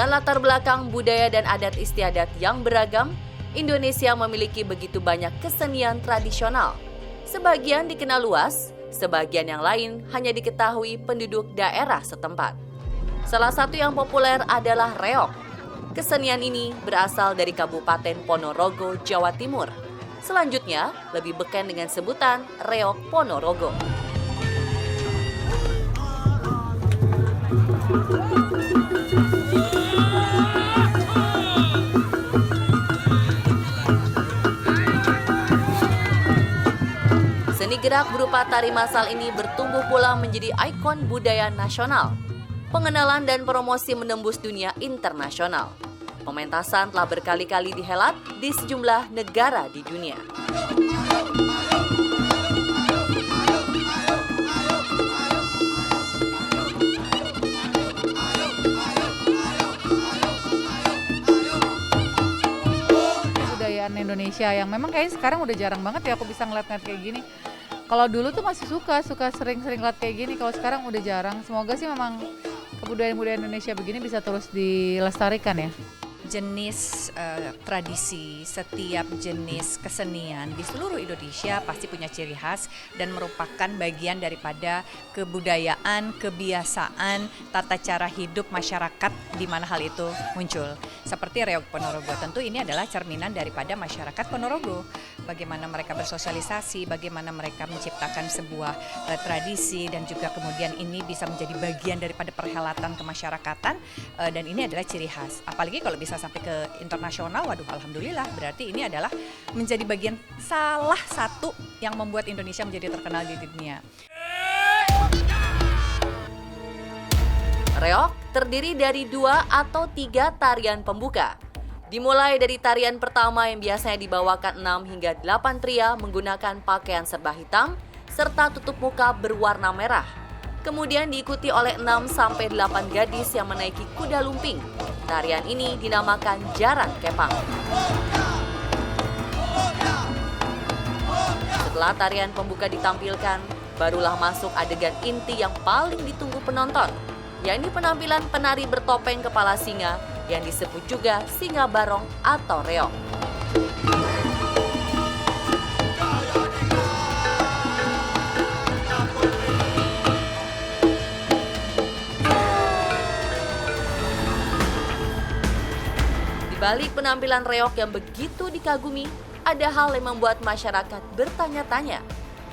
Dengan latar belakang budaya dan adat istiadat yang beragam, Indonesia memiliki begitu banyak kesenian tradisional. Sebagian dikenal luas, sebagian yang lain hanya diketahui penduduk daerah setempat. Salah satu yang populer adalah reog. Kesenian ini berasal dari Kabupaten Ponorogo, Jawa Timur. Selanjutnya, lebih beken dengan sebutan reog Ponorogo. Seni gerak berupa tari massal ini bertumbuh pula menjadi ikon budaya nasional. Pengenalan dan promosi menembus dunia internasional. Pementasan telah berkali-kali dihelat di sejumlah negara di dunia. Kebudayaan Indonesia yang memang kayaknya sekarang udah jarang banget ya aku bisa ngeliat-ngeliat kayak gini. Kalau dulu tuh masih suka sering-sering lihat kayak gini, kalau sekarang udah jarang. Semoga sih memang kebudayaan Indonesia begini bisa terus dilestarikan ya. Jenis tradisi, setiap jenis kesenian di seluruh Indonesia pasti punya ciri khas dan merupakan bagian daripada kebudayaan, kebiasaan, tata cara hidup masyarakat di mana hal itu muncul. Seperti reog Ponorogo, tentu ini adalah cerminan daripada masyarakat Ponorogo. Bagaimana mereka bersosialisasi, bagaimana mereka menciptakan sebuah tradisi dan juga kemudian ini bisa menjadi bagian daripada perhelatan kemasyarakatan dan ini adalah ciri khas. Apalagi kalau bisa sampai ke internasional, waduh alhamdulillah, berarti ini adalah menjadi bagian salah satu yang membuat Indonesia menjadi terkenal di dunia. Reog terdiri dari 2 atau 3 tarian pembuka. Dimulai dari tarian pertama yang biasanya dibawakan 6 hingga 8 pria menggunakan pakaian serba hitam serta tutup muka berwarna merah. Kemudian diikuti oleh 6-8 gadis yang menaiki kuda lumping. Tarian ini dinamakan Jaran Kepang. Setelah tarian pembuka ditampilkan, barulah masuk adegan inti yang paling ditunggu penonton, yakni penampilan penari bertopeng kepala singa yang disebut juga singa barong atau reog. Di balik penampilan reog yang begitu dikagumi, ada hal yang membuat masyarakat bertanya-tanya.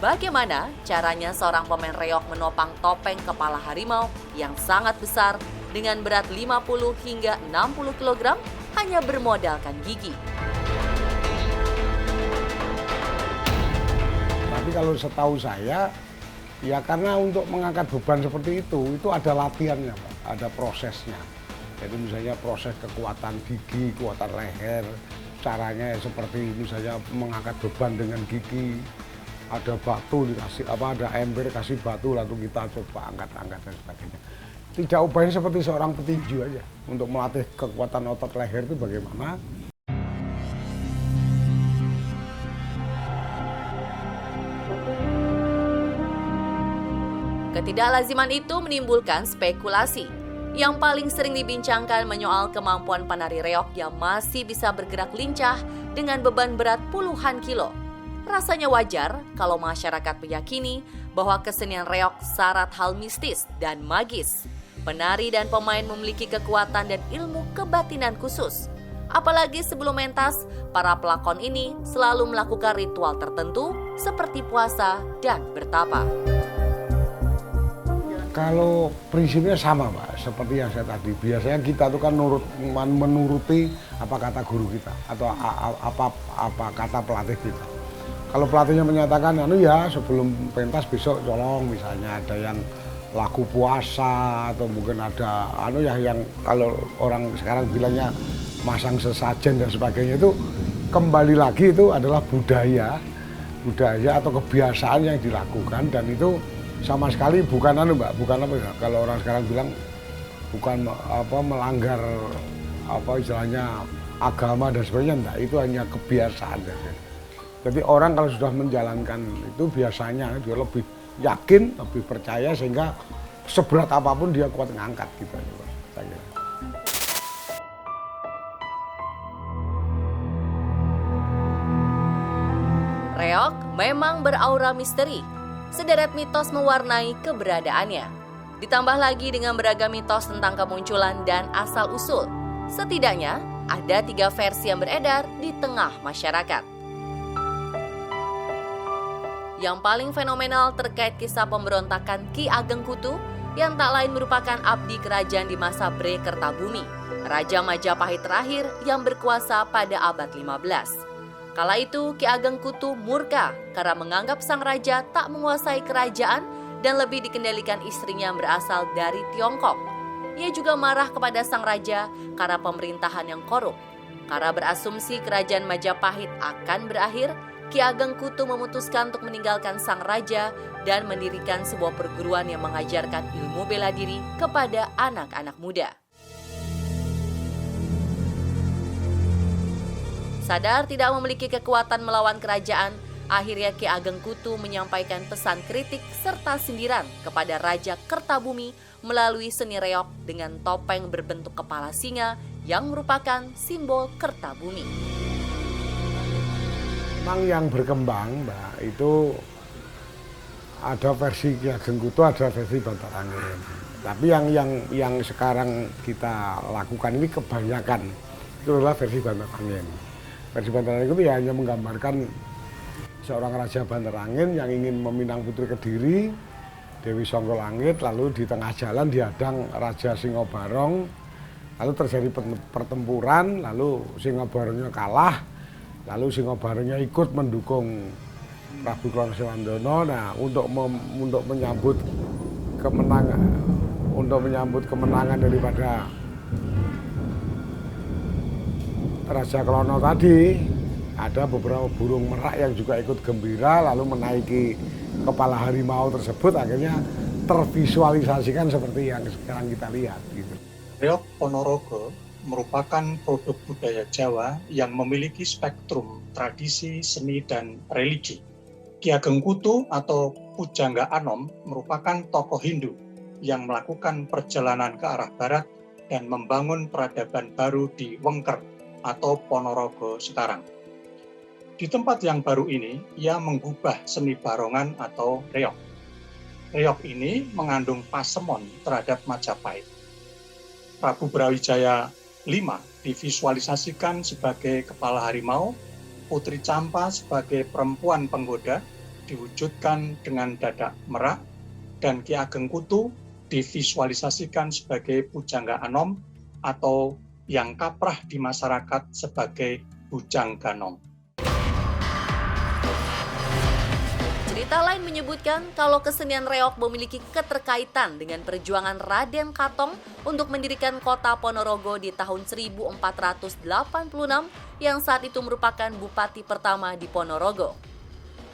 Bagaimana caranya seorang pemain reog menopang topeng kepala harimau yang sangat besar dengan berat 50 hingga 60 kg hanya bermodalkan gigi. Tapi kalau setahu saya, ya karena untuk mengangkat beban seperti itu ada latihannya, Pak. Ada prosesnya. Jadi misalnya proses kekuatan gigi, kekuatan leher, caranya seperti misalnya mengangkat beban dengan gigi. Ada batu dikasih ada ember kasih batu lalu kita coba angkat-angkat dan sebagainya. Tidak ubahnya seperti seorang petinju aja untuk melatih kekuatan otot leher itu bagaimana. Ketidaklaziman itu menimbulkan spekulasi. Yang paling sering dibincangkan menyoal kemampuan penari reog yang masih bisa bergerak lincah dengan beban berat puluhan kilo. Rasanya wajar kalau masyarakat meyakini bahwa kesenian reog syarat hal mistis dan magis. Penari dan pemain memiliki kekuatan dan ilmu kebatinan khusus. Apalagi sebelum mentas, para pelakon ini selalu melakukan ritual tertentu seperti puasa dan bertapa. Kalau prinsipnya sama, Pak, seperti yang saya tadi. Biasanya kita tuh kan menuruti apa kata guru kita atau apa kata pelatih kita. Kalau pelatihnya menyatakan, ya sebelum pentas besok colong, misalnya ada yang lagu puasa atau mungkin ada yang kalau orang sekarang bilangnya masang sesajen dan sebagainya, itu kembali lagi itu adalah budaya atau kebiasaan yang dilakukan dan itu sama sekali bukan kalau orang sekarang bilang bukan melanggar istilahnya agama dan sebagainya, enggak, itu hanya kebiasaan saja. Jadi orang kalau sudah menjalankan itu biasanya dia lebih yakin, lebih percaya sehingga seberat apapun dia kuat ngangkat gitu aja, Pak. Reok memang beraura misteri. Sederet mitos mewarnai keberadaannya. Ditambah lagi dengan beragam mitos tentang kemunculan dan asal-usul. Setidaknya ada 3 versi yang beredar di tengah masyarakat. Yang paling fenomenal terkait kisah pemberontakan Ki Ageng Kutu yang tak lain merupakan abdi kerajaan di masa Bre Kertabumi, Raja Majapahit terakhir yang berkuasa pada abad 15. Kala itu Ki Ageng Kutu murka karena menganggap sang raja tak menguasai kerajaan dan lebih dikendalikan istrinya yang berasal dari Tiongkok. Ia juga marah kepada sang raja karena pemerintahan yang korup. Karena berasumsi kerajaan Majapahit akan berakhir, Ki Ageng Kutu memutuskan untuk meninggalkan sang raja dan mendirikan sebuah perguruan yang mengajarkan ilmu bela diri kepada anak-anak muda. Sadar tidak memiliki kekuatan melawan kerajaan, akhirnya Ki Ageng Kutu menyampaikan pesan kritik serta sindiran kepada Raja Kertabumi melalui seni reok dengan topeng berbentuk kepala singa yang merupakan simbol Kertabumi. Memang yang berkembang, Mbak, itu ada versi Ki Ageng Kutu, ada versi Bantar Angin. Tapi yang sekarang kita lakukan ini kebanyakan itu adalah versi Bantar Angin. Versi Bantar Angin itu ya hanya menggambarkan seorang Raja Bantar Angin yang ingin meminang Putri Kediri, Dewi Songgolangit, lalu di tengah jalan dihadang Raja Singobarong, lalu terjadi pertempuran, lalu Singobarongnya kalah, lalu Singobarongnya ikut mendukung Prabu Kronsewandana. Nah, untuk menyambut kemenangan daripada Raja Klono tadi, ada beberapa burung merak yang juga ikut gembira lalu menaiki kepala harimau tersebut, akhirnya tervisualisasikan seperti yang sekarang kita lihat gitu. Reok Ponorogo merupakan produk budaya Jawa yang memiliki spektrum tradisi, seni, dan religi. Ki Ageng Kutu atau Pujangga Anom merupakan tokoh Hindu yang melakukan perjalanan ke arah barat dan membangun peradaban baru di Wengker atau Ponorogo sekarang. Di tempat yang baru ini, ia mengubah seni barongan atau reok. Reok ini mengandung pasemon terhadap Majapahit. Prabu Brawijaya V divisualisasikan sebagai kepala harimau, Putri Campa sebagai perempuan penggoda, diwujudkan dengan dada merak, dan Ki Ageng Kutu divisualisasikan sebagai Pujangga Anom atau yang kaprah di masyarakat sebagai Bujang Ganom. Cerita lain menyebutkan kalau kesenian reok memiliki keterkaitan dengan perjuangan Raden Katong untuk mendirikan kota Ponorogo di tahun 1486 yang saat itu merupakan bupati pertama di Ponorogo.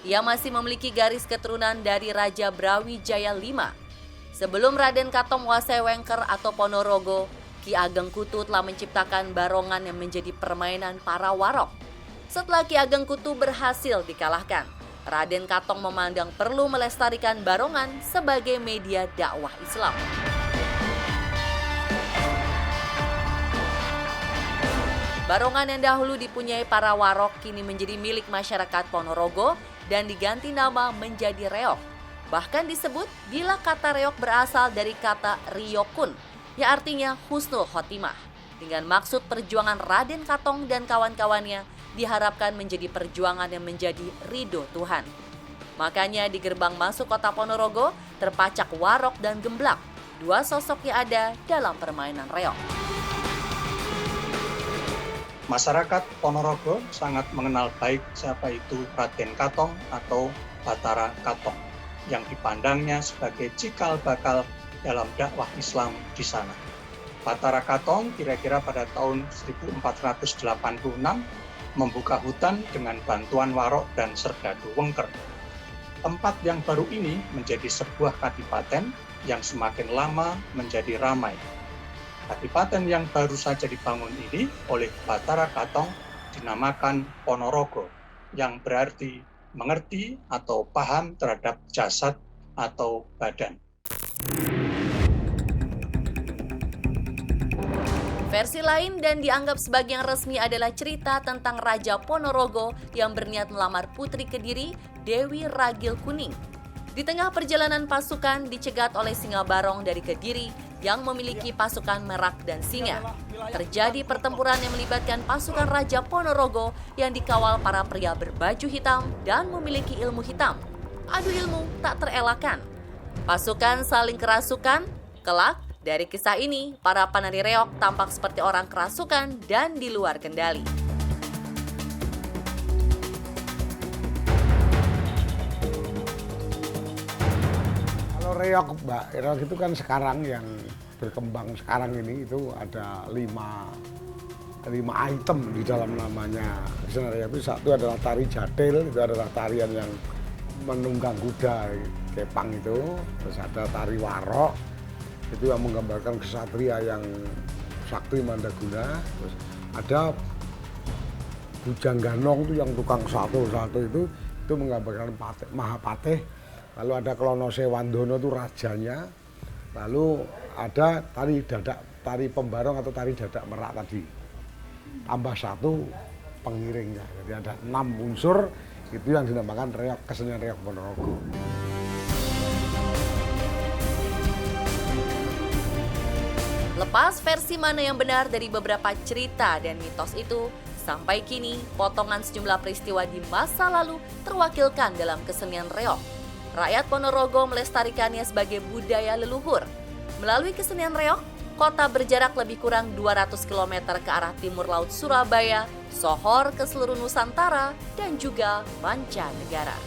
Ia masih memiliki garis keturunan dari Raja Brawijaya V. Sebelum Raden Katong menguasai Wengker atau Ponorogo, Ki Ageng Kutu telah menciptakan barongan yang menjadi permainan para warok. Setelah Ki Ageng Kutu berhasil dikalahkan, Raden Katong memandang perlu melestarikan barongan sebagai media dakwah Islam. Barongan yang dahulu dipunyai para warok kini menjadi milik masyarakat Ponorogo dan diganti nama menjadi reok. Bahkan disebut bila kata reok berasal dari kata riyokun, yang artinya husnul khotimah. Dengan maksud perjuangan Raden Katong dan kawan-kawannya diharapkan menjadi perjuangan yang menjadi ridho Tuhan. Makanya di gerbang masuk kota Ponorogo terpacak warok dan gemblak, dua sosok yang ada dalam permainan reok. Masyarakat Ponorogo sangat mengenal baik siapa itu Raden Katong atau Batara Katong, yang dipandangnya sebagai cikal bakal dalam dakwah Islam di sana. Batara Katong kira-kira pada tahun 1486 membuka hutan dengan bantuan warok dan serdadu Wengker. Tempat yang baru ini menjadi sebuah kadipaten yang semakin lama menjadi ramai. Kadipaten yang baru saja dibangun ini oleh Batara Katong dinamakan Ponorogo, yang berarti mengerti atau paham terhadap jasad atau badan. Versi lain dan dianggap sebagai yang resmi adalah cerita tentang Raja Ponorogo yang berniat melamar putri Kediri, Dewi Ragil Kuning. Di tengah perjalanan pasukan dicegat oleh Singa Barong dari Kediri yang memiliki pasukan Merak dan Singa. Terjadi pertempuran yang melibatkan pasukan Raja Ponorogo yang dikawal para pria berbaju hitam dan memiliki ilmu hitam. Adu ilmu tak terelakkan. Pasukan saling kerasukan, kelak dari kisah ini, para penari reog tampak seperti orang kerasukan dan di luar kendali. Kalau reog, Mbak, reog itu kan sekarang yang berkembang sekarang ini itu ada 5 item di dalam namanya kesenian reog. Itu satu adalah tari jadil, itu adalah tarian yang menunggang kuda, kepang itu. Terus ada tari warok, itu yang menggambarkan kesatria yang sakti mandaguna. Terus ada bujangganong itu yang tukang satu itu menggambarkan Mahapatih. Lalu ada Klono Sewandono itu rajanya. Lalu ada tari pembarong atau tari dadak merak tadi. Tambah satu pengiringnya. Jadi ada 6 unsur itu yang dinamakan reog, kesenian reog Ponorogo. Lepas versi mana yang benar dari beberapa cerita dan mitos itu, sampai kini potongan sejumlah peristiwa di masa lalu terwakilkan dalam kesenian reog. Rakyat Ponorogo melestarikannya sebagai budaya leluhur. Melalui kesenian reog, kota berjarak lebih kurang 200 km ke arah timur laut Surabaya, sohor ke seluruh Nusantara, dan juga mancanegara.